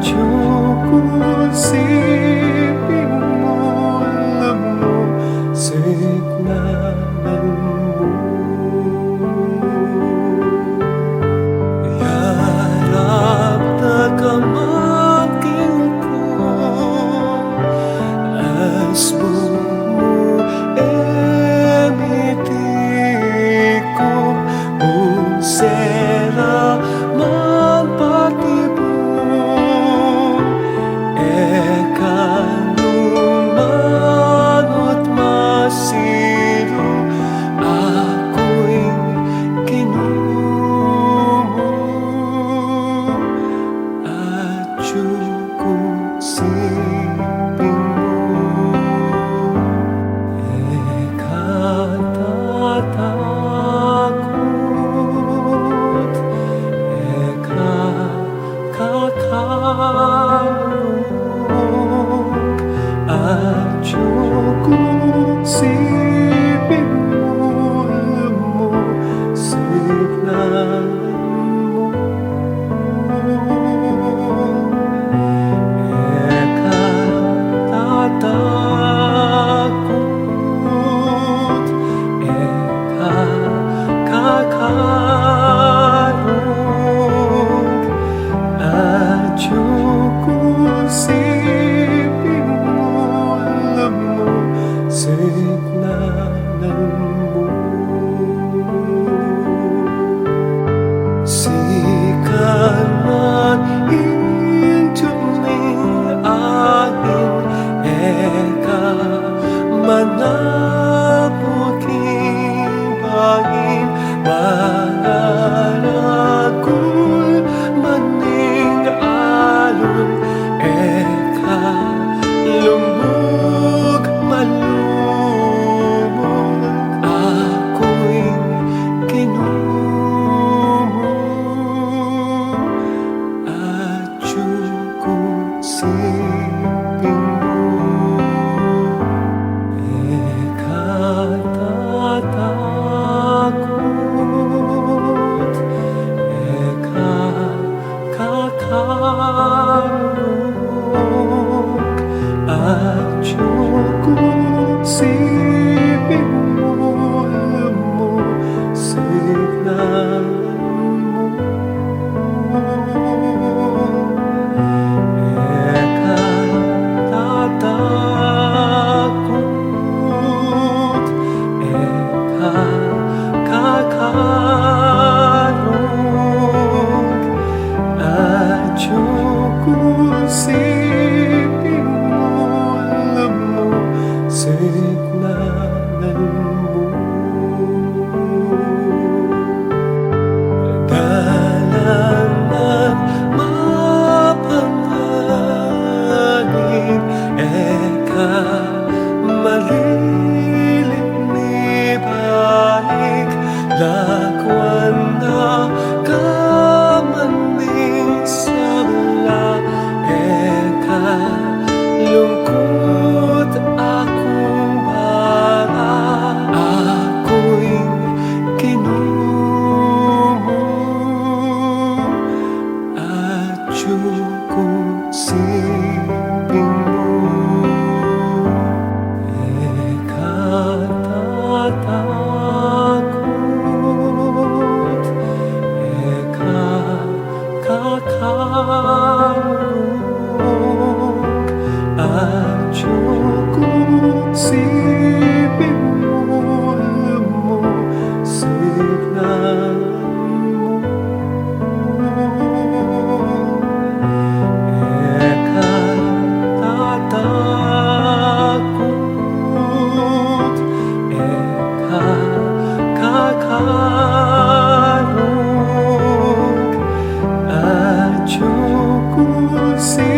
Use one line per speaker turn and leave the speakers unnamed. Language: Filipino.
Cukup siping mo, alam mo, signalan mo. Yarap na kamangkin ko, asbo mo emiti ko, unsera man patibong, ekanumanot masiro, ako'y kinumo at cukup siping mo. Ekatatakot, ekakakarong, at cukup siping mo, alam mo, signalan mo. Ekatatakot, ekakakarong, at cukup siping mo, alam mo, signalan mo. Sikat man intuming angin, eka manapuking bangin, mangaragul maning alon, eka lumug malumog, ako'y kinumo at cukup siping mo. Ekatatakot, ekakakarong, at cukup siping mo, alam mo, signalan mo. Ekatatakot, ekakakarong, at cukup siping mo, alam mo, signalan mo. Dalanan mapanganib, eka malilit ni balik, lakwan na kamaning sabla, eka lungkot akong bara, ako'y kinumo at cukup siping mo. Ekatatakot, ekakakarong, at cukup siping mo, alam mo, signalan mo. Ekatatakot, ekakakarong, at cukup siping